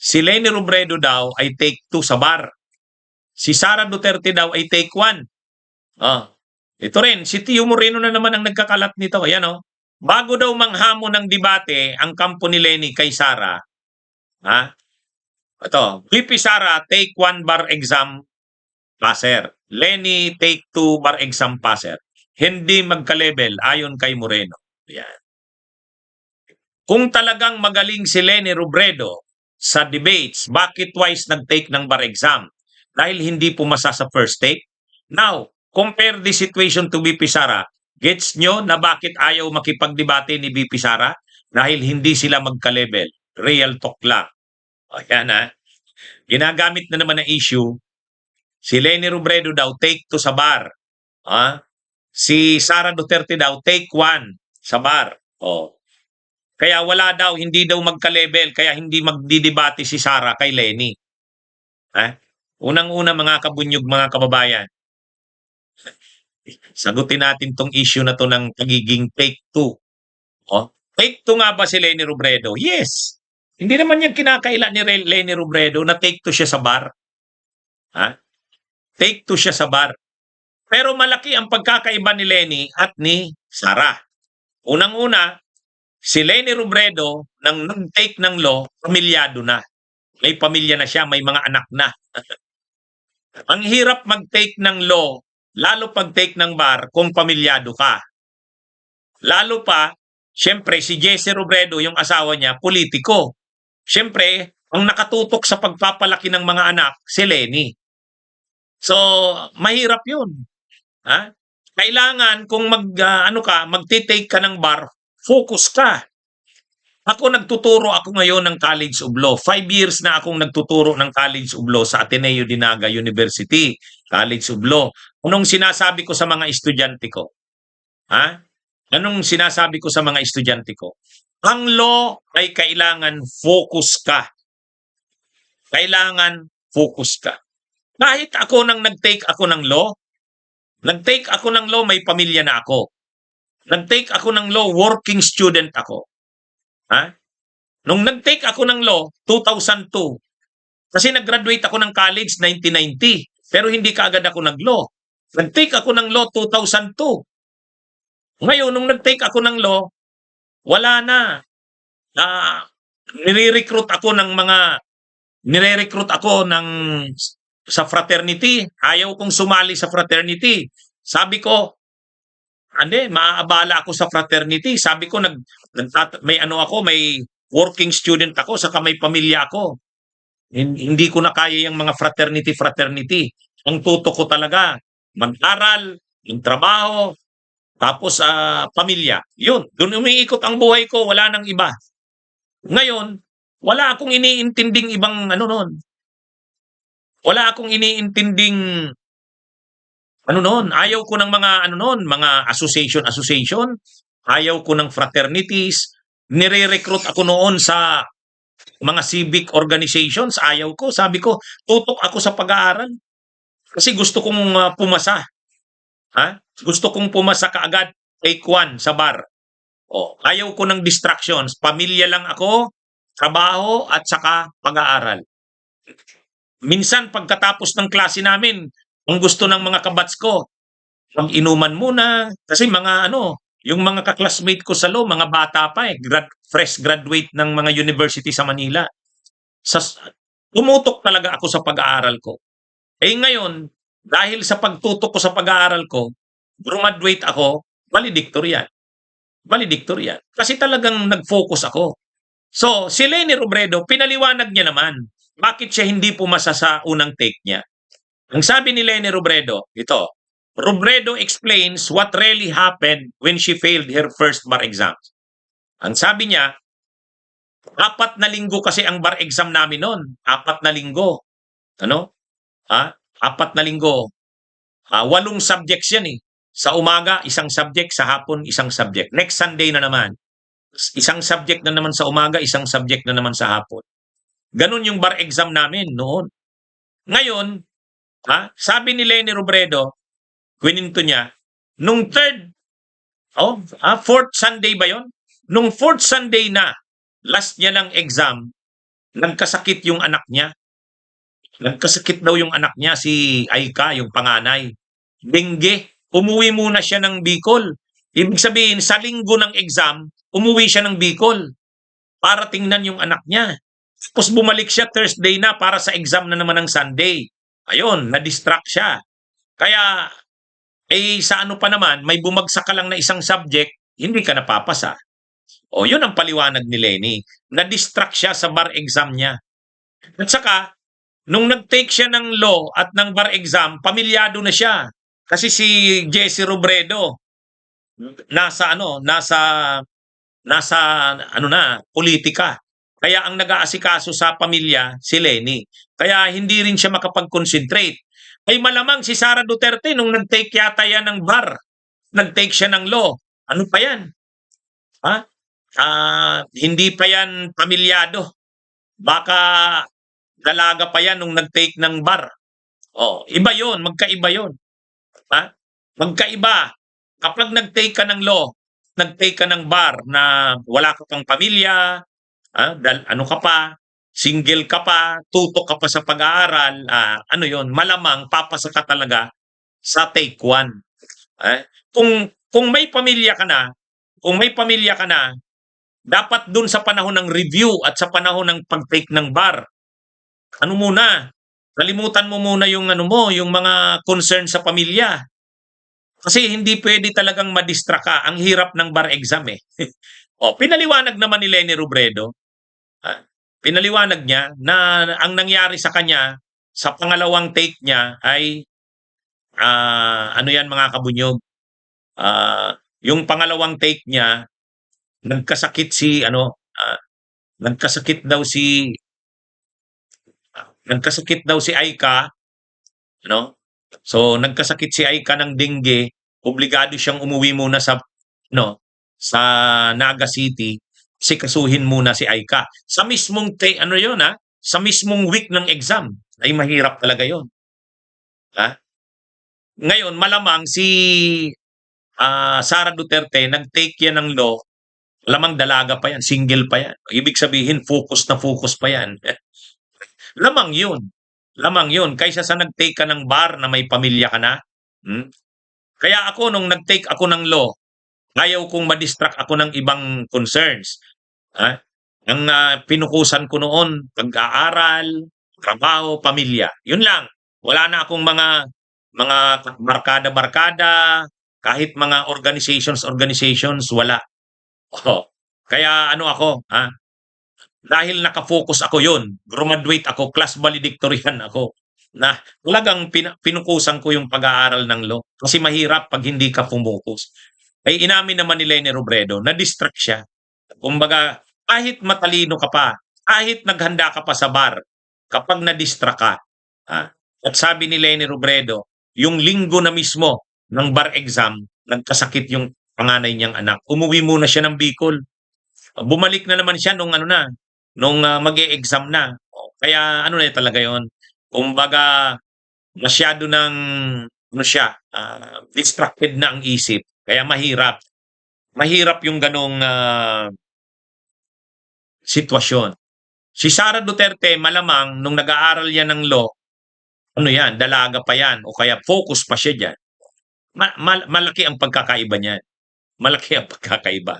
Si Leni Robredo daw ay take 2 sa bar. Si Sara Duterte daw ay take 1. Ah, ito rin, si Tio Moreno na naman ang nagkakalat nito. Ayan oh. Bago daw manghamon ng debate ang kampo ni Leni kay Sara, ha? Ito, VP Sara, take 1 bar exam passer. Leni, take 2 bar exam passer. Hindi magka-level ayon kay Moreno. Yan. Kung talagang magaling si Leni Robredo sa debates, bakit twice nag-take ng bar exam? Dahil hindi pumasa sa first take? Now, compare the situation to VP Sara. Gets nyo na bakit ayaw makipagdebate ni VP Sara? Dahil hindi sila magka-level. Real talk lang. Ayan ha. Ginagamit na naman na issue. Si Leni Robredo daw, take 2 sa bar. Si Sara Duterte daw, take 1 sa bar. Oh. Kaya wala daw, hindi daw magka-level, kaya hindi magdidebate si Sara kay Leni. Unang-una mga kabunyog, mga kababayan, sagutin natin tong issue na to ng pagiging take 2. Take 2 nga ba si Leni Robredo? Yes. Hindi naman yan kinakaila ni Leni Robredo na take 2 siya sa bar. Take 2 siya sa bar. Pero malaki ang pagkakaiba ni Leni at ni Sara. Unang-una, si Leni Robredo, nang nag-take ng law, pamilyado na. May pamilya na siya, may mga anak na. Ang hirap mag-take ng law, lalo pag-take ng bar, kung pamilyado ka. Lalo pa, siyempre, si Jesse Robredo, yung asawa niya, politiko. Siyempre, ang nakatutok sa pagpapalaki ng mga anak, si Leni. So, mahirap yun. Kailangan kung magti-take ka ng bar, focus ka. Ako nagtuturo ako ngayon ng College of Law. 5 years na akong nagtuturo ng College of Law sa Ateneo de Naga University, College of Law. Anong sinasabi ko sa mga estudyante ko? Anong sinasabi ko sa mga estudyante ko? Ang law ay kailangan focus ka. Kailangan focus ka. Kahit ako nang nag-take ako ng law, may pamilya na ako. Nag-take ako ng law, working student ako. Nung nag-take ako ng law, 2002, kasi nag-graduate ako ng college 1990, pero hindi kaagad ako nag-law. Nag-take ako ng law 2002. Ngayon, nung nag-take ako ng law, wala na. Nire-recruit ako sa fraternity. Ayaw kong sumali sa fraternity. Sabi ko, maaabala ako sa fraternity. Sabi ko, may working student ako, saka may pamilya ako. Hindi ko na kaya yung mga fraternity. Ang tutok ko talaga, mag-aral, yung trabaho, tapos pamilya. Yun, doon umiikot ang buhay ko, wala nang iba. Ngayon, wala akong iniintinding ibang Wala akong iniintinding ayaw ko ng mga association. Ayaw ko ng fraternities. Nire-recruit ako noon sa mga civic organizations. Ayaw ko. Sabi ko, tutok ako sa pag-aaral. Kasi gusto kong pumasa. Gusto kong pumasa kaagad. Take 1 sa bar. Ayaw ko ng distractions. Pamilya lang ako, trabaho, at saka pag-aaral. Minsan, pagkatapos ng klase namin, ang gusto ng mga kabats ko, mag-inuman muna. Kasi yung mga kaklasmate ko sa law, mga bata pa fresh graduate ng mga university sa Manila. Tumutok talaga ako sa pag-aaral ko. Ngayon, dahil sa pagtutok ko sa pag-aaral ko, graduate ako, valedictorian. Kasi talagang nag-focus ako. So, si Leni Robredo, pinaliwanag niya naman, bakit siya hindi pumasa sa unang take niya. Ang sabi ni Leni Robredo, ito, Robredo explains what really happened when she failed her first bar exam. Ang sabi niya, 4 na linggo kasi ang bar exam namin noon. 4 na linggo. 4 na linggo. 8 subjects yan eh. Sa umaga, 1 subject. Sa hapon, 1 subject. Next Sunday na naman. 1 subject na naman sa umaga, 1 subject na naman sa hapon. Ganun yung bar exam namin noon. Ngayon, sabi ni Leni Robredo, kwininto niya, nung 4th Sunday ba yon? Nung 4th Sunday na, last niya ng exam, nagkasakit yung anak niya. Nagkasakit daw yung anak niya, si Aika, yung panganay. Dengue. Umuwi muna siya ng Bicol. Ibig sabihin, sa linggo ng exam, umuwi siya ng Bicol para tingnan yung anak niya. Tapos bumalik siya Thursday na para sa exam na naman ng Sunday. Ayun, na-distract siya. Kaya, sa ano pa naman, may bumagsak ka lang na isang subject, hindi ka napapasa. O, yun ang paliwanag ni Lenny. Na-distract siya sa bar exam niya. At saka, nung nag-take siya ng law at ng bar exam, pamilyado na siya. Kasi si Jesse Robredo, nasa ano na, politika. Kaya ang nag-aasikaso sa pamilya, si Lenny. Kaya hindi rin siya makapag-concentrate. Ay malamang si Sara Duterte nung nag-take yata yan ng bar, nag-take siya ng law. Ano pa yan? Ha? Hindi pa yan pamilyado. Baka dalaga pa yan nung nag-take ng bar. Oh, iba yon, magkaiba yon. Ha? Magkaiba. Kapag nag-take ka ng law, nag-take ka ng bar na wala ka pang pamilya, ano ka pa, single ka pa, tutok ka pa sa pag-aaral, ano yon, malamang papasa ka talaga sa take one. Kung may pamilya ka na, dapat dun sa panahon ng review at sa panahon ng pag-take ng bar, ano muna, kalimutan mo muna yung ano mo, yung mga concern sa pamilya. Kasi hindi pwede talagang madistract ka. Ang hirap ng bar exam eh. Pinaliwanag naman ni Lenny Robredo. Pinaliwanag niya na ang nangyari sa kanya sa pangalawang take niya ay ano yan mga kabunyog. Yung pangalawang take niya, nagkasakit daw si Aika, no? So nagkasakit si Aika ng dengue, obligado siyang umuwi muna sa Naga City, sikasuhin muna si Aika. Sa mismong sa mismong week ng exam, ay mahirap talaga 'yon. Ngayon malamang si Sara Duterte nag-take yan ng law, lamang dalaga pa yan, single pa yan. Ibig sabihin focus na focus pa yan. Lamang yun kaysa sa nag-take ka ng bar na may pamilya ka na. Kaya ako nung nag-take ako ng law, ayaw kong ma-distract ako ng ibang concerns. Ang pinukusan ko noon, pag-aaral, trabaho, pamilya. Yun lang. Wala na akong mga barkada-barkada, kahit mga organizations, wala. Kaya ano ako, dahil nakafocus ako yun, graduate ako, class valedictorian ako, na talagang pinukusan ko yung pag-aaral ng law. Kasi mahirap pag hindi ka focus. Ay inamin naman ni Lenny Robredo, na-distract siya. Kumbaga, kahit matalino ka pa, kahit naghanda ka pa sa bar, kapag na-distract ka, at sabi ni Lenny Robredo, yung linggo na mismo ng bar exam, nagkasakit yung panganay niyang anak. Umuwi muna siya ng Bicol. Bumalik na naman siya nung mag-e-exam na. Kaya ano na talaga yon. Kumbaga, masyado ng distracted na ang isip. Kaya mahirap. Mahirap yung ganong sitwasyon. Si Sara Duterte, malamang, nung nag-aaral yan ng law, dalaga pa yan, o kaya focus pa siya dyan. Malaki ang pagkakaiba niyan. Malaki ang pagkakaiba.